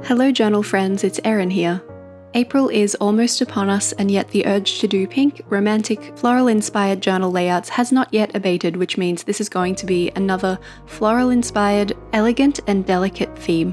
Hello journal friends, it's Erin here. April is almost upon us, and yet the urge to do pink, romantic, floral-inspired journal layouts has not yet abated, which means this is going to be another floral-inspired, elegant and delicate theme.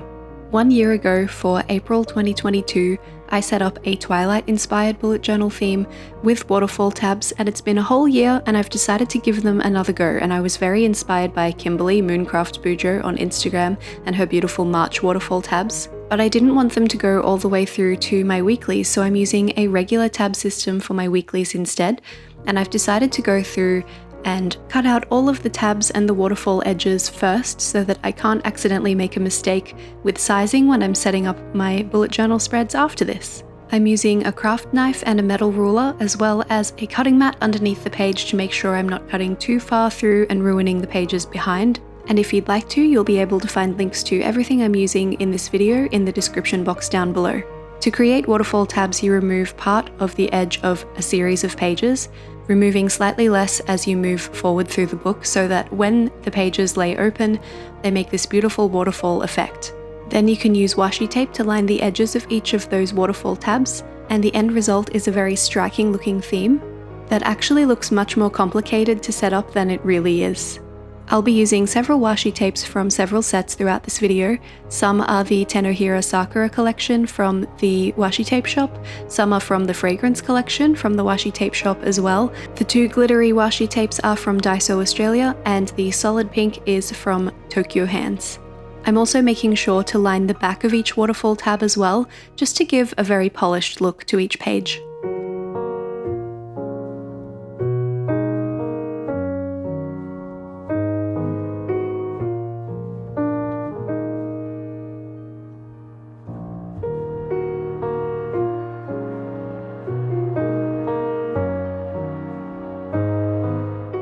1 year ago, for April 2022, I set up a Twilight-inspired bullet journal theme with waterfall tabs, and it's been a whole year and I've decided to give them another go, and I was very inspired by Kimberly Mooncraft Bujo on Instagram and her beautiful March waterfall tabs. But I didn't want them to go all the way through to my weeklies, so I'm using a regular tab system for my weeklies instead, and I've decided to go through and cut out all of the tabs and the waterfall edges first so that I can't accidentally make a mistake with sizing when I'm setting up my bullet journal spreads after this. I'm using a craft knife and a metal ruler, as well as a cutting mat underneath the page to make sure I'm not cutting too far through and ruining the pages behind. And if you'd like to, you'll be able to find links to everything I'm using in this video in the description box down below. To create waterfall tabs, you remove part of the edge of a series of pages, removing slightly less as you move forward through the book so that when the pages lay open, they make this beautiful waterfall effect. Then you can use washi tape to line the edges of each of those waterfall tabs, and the end result is a very striking looking theme that actually looks much more complicated to set up than it really is. I'll be using several washi tapes from several sets throughout this video. Some are the Tenohira Sakura collection from the washi tape shop, some are from the fragrance collection from the washi tape shop as well. The two glittery washi tapes are from Daiso Australia, and the solid pink is from Tokyo Hands. I'm also making sure to line the back of each waterfall tab as well, just to give a very polished look to each page.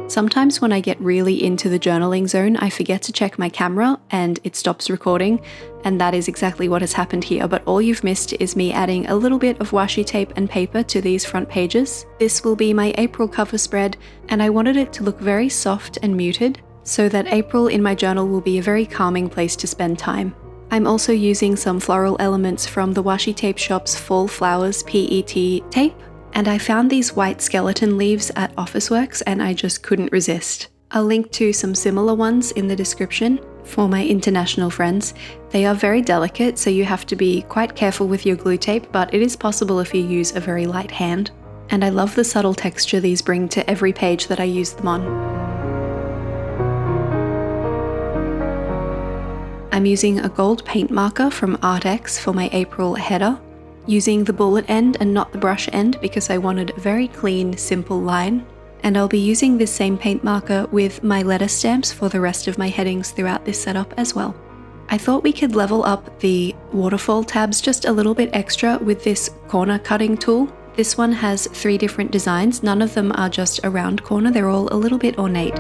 Sometimes when I get really into the journaling zone, I forget to check my camera and it stops recording, and that is exactly what has happened here, but all you've missed is me adding a little bit of washi tape and paper to these front pages. This will be my April cover spread, and I wanted it to look very soft and muted, so that April in my journal will be a very calming place to spend time. I'm also using some floral elements from the washi tape shop's Fall Flowers PET tape, and I found these white skeleton leaves at Officeworks and I just couldn't resist. I'll link to some similar ones in the description for my international friends. They are very delicate, so you have to be quite careful with your glue tape, but it is possible if you use a very light hand. And I love the subtle texture these bring to every page that I use them on. I'm using a gold paint marker from ArtX for my April header, using the bullet end and not the brush end because I wanted a very clean, simple line. And I'll be using this same paint marker with my letter stamps for the rest of my headings throughout this setup as well. I thought we could level up the waterfall tabs just a little bit extra with this corner cutting tool. This one has 3 different designs, none of them are just a round corner, they're all a little bit ornate.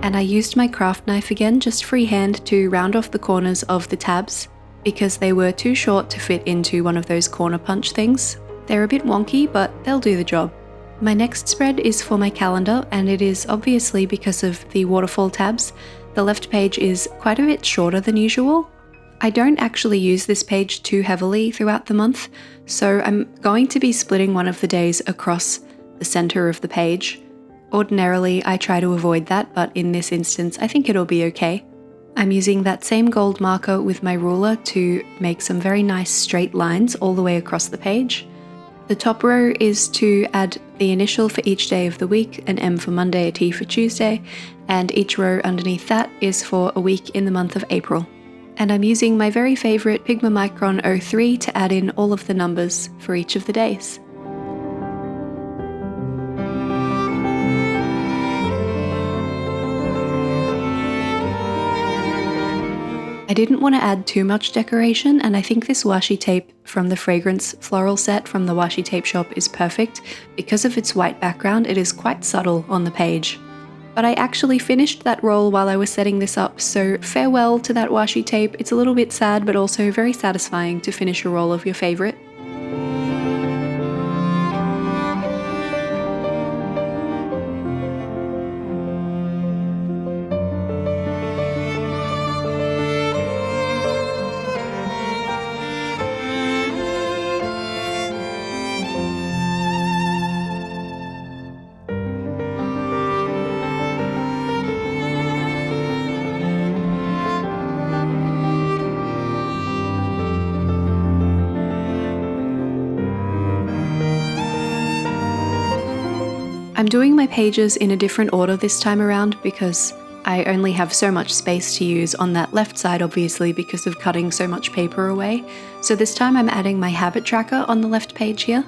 And I used my craft knife again, just freehand, to round off the corners of the tabs because they were too short to fit into one of those corner punch things. They're a bit wonky, but they'll do the job. My next spread is for my calendar, and it is obviously because of the waterfall tabs. The left page is quite a bit shorter than usual. I don't actually use this page too heavily throughout the month, so I'm going to be splitting one of the days across the center of the page. Ordinarily, I try to avoid that, but in this instance, I think it'll be okay. I'm using that same gold marker with my ruler to make some very nice straight lines all the way across the page. The top row is to add the initial for each day of the week, an M for Monday, a T for Tuesday, and each row underneath that is for a week in the month of April. And I'm using my very favorite Pigma Micron 03 to add in all of the numbers for each of the days. I didn't want to add too much decoration, and I think this washi tape from the fragrance floral set from the washi tape shop is perfect. Because of its white background, it is quite subtle on the page. But I actually finished that roll while I was setting this up, so farewell to that washi tape. It's a little bit sad, but also very satisfying to finish a roll of your favorite. I'm doing my pages in a different order this time around because I only have so much space to use on that left side, obviously, because of cutting so much paper away. So this time I'm adding my habit tracker on the left page here.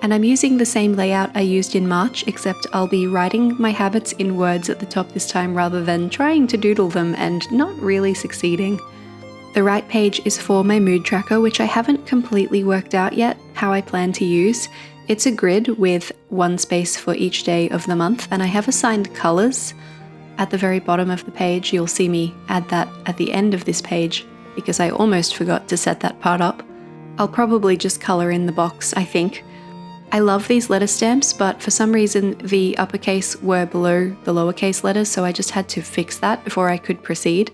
And I'm using the same layout I used in March, except I'll be writing my habits in words at the top this time rather than trying to doodle them and not really succeeding. The right page is for my mood tracker, which I haven't completely worked out yet how I plan to use. It's a grid with one space for each day of the month, and I have assigned colours. At the very bottom of the page, you'll see me add that at the end of this page because I almost forgot to set that part up. I'll probably just colour in the box, I think. I love these letter stamps, but for some reason the uppercase were below the lowercase letters, so I just had to fix that before I could proceed.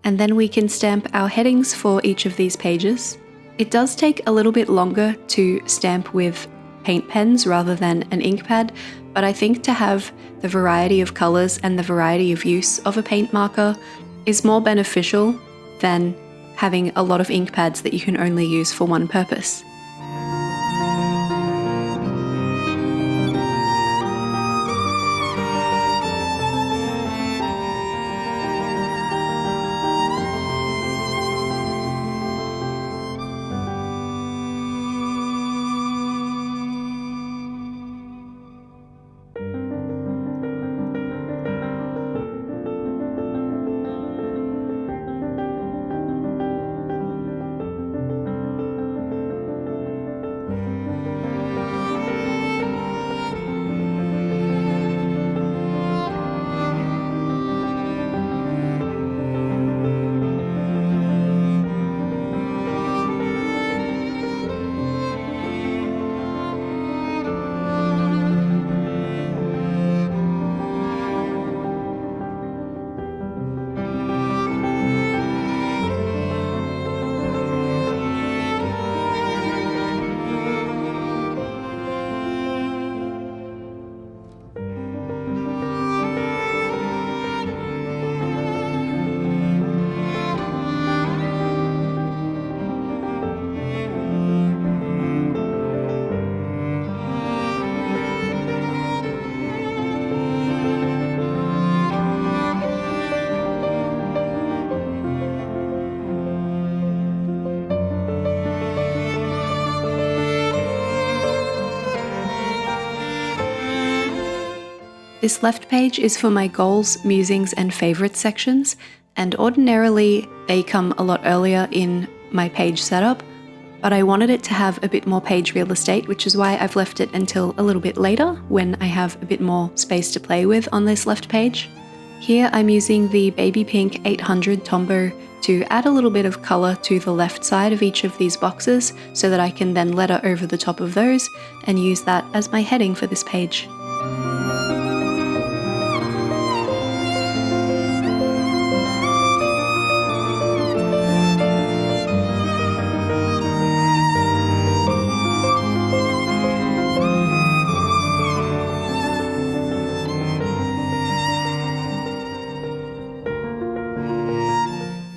And then we can stamp our headings for each of these pages. It does take a little bit longer to stamp with paint pens rather than an ink pad, but I think to have the variety of colours and the variety of use of a paint marker is more beneficial than having a lot of ink pads that you can only use for one purpose. This left page is for my goals, musings, and favourites sections, and ordinarily they come a lot earlier in my page setup, but I wanted it to have a bit more page real estate, which is why I've left it until a little bit later when I have a bit more space to play with on this left page. Here I'm using the baby pink 800 Tombow to add a little bit of colour to the left side of each of these boxes so that I can then letter over the top of those and use that as my heading for this page.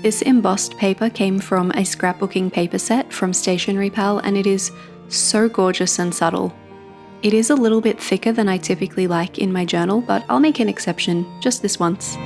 This embossed paper came from a scrapbooking paper set from Stationery Pal, and it is so gorgeous and subtle. It is a little bit thicker than I typically like in my journal, but I'll make an exception just this once.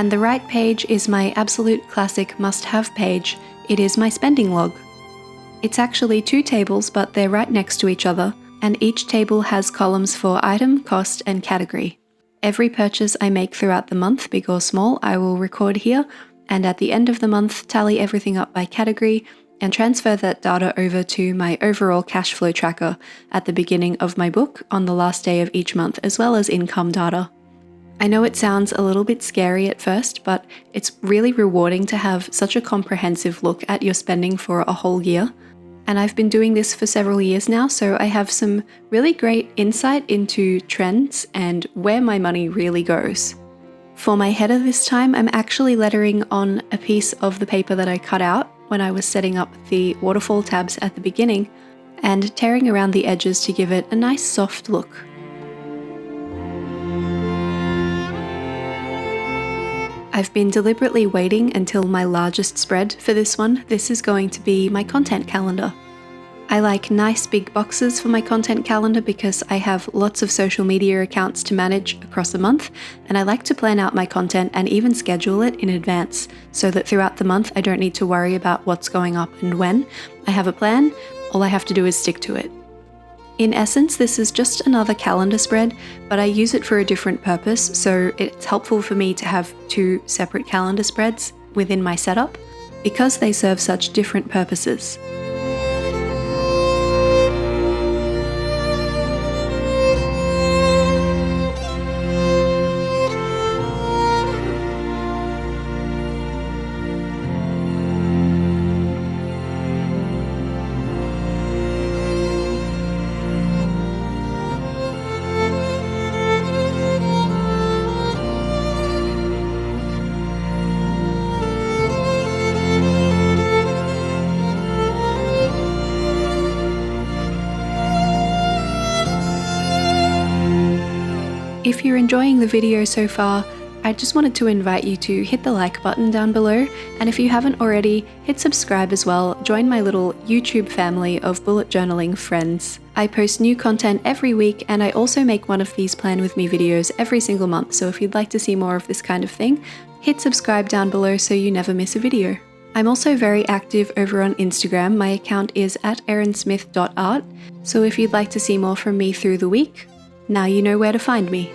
And the right page is my absolute classic must-have page. It is my spending log. It's actually two tables, but they're right next to each other, and each table has columns for item, cost, and category. Every purchase I make throughout the month, big or small, I will record here, and at the end of the month, tally everything up by category and transfer that data over to my overall cash flow tracker at the beginning of my book on the last day of each month, as well as income data. I know it sounds a little bit scary at first, but it's really rewarding to have such a comprehensive look at your spending for a whole year. And I've been doing this for several years now, so I have some really great insight into trends and where my money really goes. For my header this time, I'm actually lettering on a piece of the paper that I cut out when I was setting up the waterfall tabs at the beginning, and tearing around the edges to give it a nice soft look. I've been deliberately waiting until my largest spread for this one. This is going to be my content calendar. I like nice big boxes for my content calendar because I have lots of social media accounts to manage across a month, and I like to plan out my content and even schedule it in advance so that throughout the month I don't need to worry about what's going up and when. I have a plan, all I have to do is stick to it. In essence, this is just another calendar spread, but I use it for a different purpose, so it's helpful for me to have two separate calendar spreads within my setup because they serve such different purposes. If you're enjoying the video so far, I just wanted to invite you to hit the like button down below, and if you haven't already, hit subscribe as well. Join my little YouTube family of bullet journaling friends. I post new content every week, and I also make one of these plan with me videos every single month, so if you'd like to see more of this kind of thing, hit subscribe down below so you never miss a video. I'm also very active over on Instagram. My account is @erinsmith.art, so if you'd like to see more from me through the week, now you know where to find me.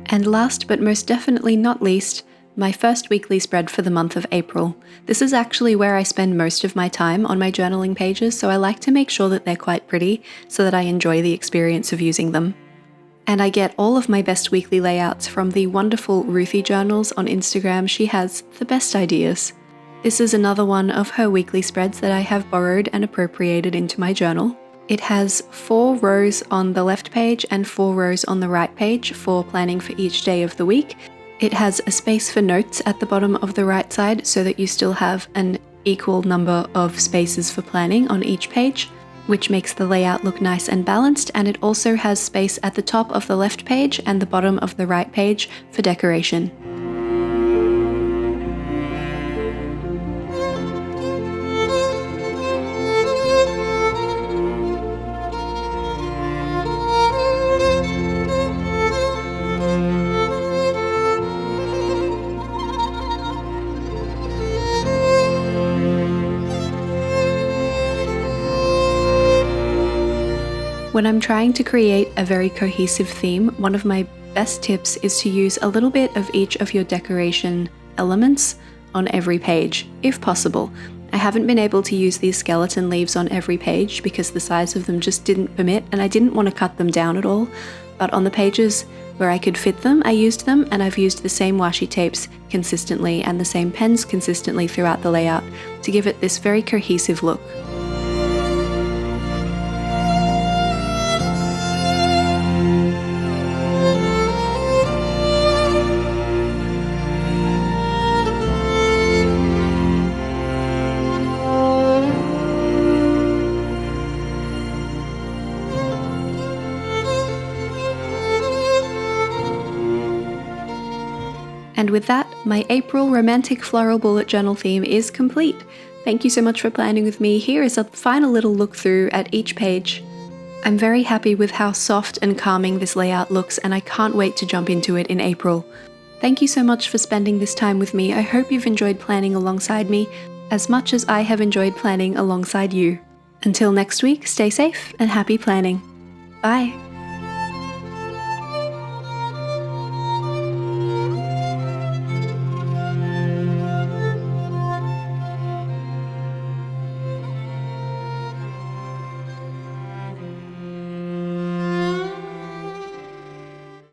And last but most definitely not least, my first weekly spread for the month of April. This is actually where I spend most of my time on my journaling pages, so I like to make sure that they're quite pretty so that I enjoy the experience of using them. And I get all of my best weekly layouts from the wonderful Ruthie Journals on Instagram. She has the best ideas. This is another one of her weekly spreads that I have borrowed and appropriated into my journal. It has 4 rows on the left page and 4 rows on the right page for planning for each day of the week. It has a space for notes at the bottom of the right side so that you still have an equal number of spaces for planning on each page, which makes the layout look nice and balanced, and it also has space at the top of the left page and the bottom of the right page for decoration. When I'm trying to create a very cohesive theme, one of my best tips is to use a little bit of each of your decoration elements on every page, if possible. I haven't been able to use these skeleton leaves on every page because the size of them just didn't permit, and I didn't want to cut them down at all, but on the pages where I could fit them, I used them, and I've used the same washi tapes consistently and the same pens consistently throughout the layout to give it this very cohesive look. And with that, my April romantic floral bullet journal theme is complete. Thank you so much for planning with me. Here is a final little look through at each page. I'm very happy with how soft and calming this layout looks, and I can't wait to jump into it in April. Thank you so much for spending this time with me. I hope you've enjoyed planning alongside me as much as I have enjoyed planning alongside you. Until next week, stay safe and happy planning. Bye!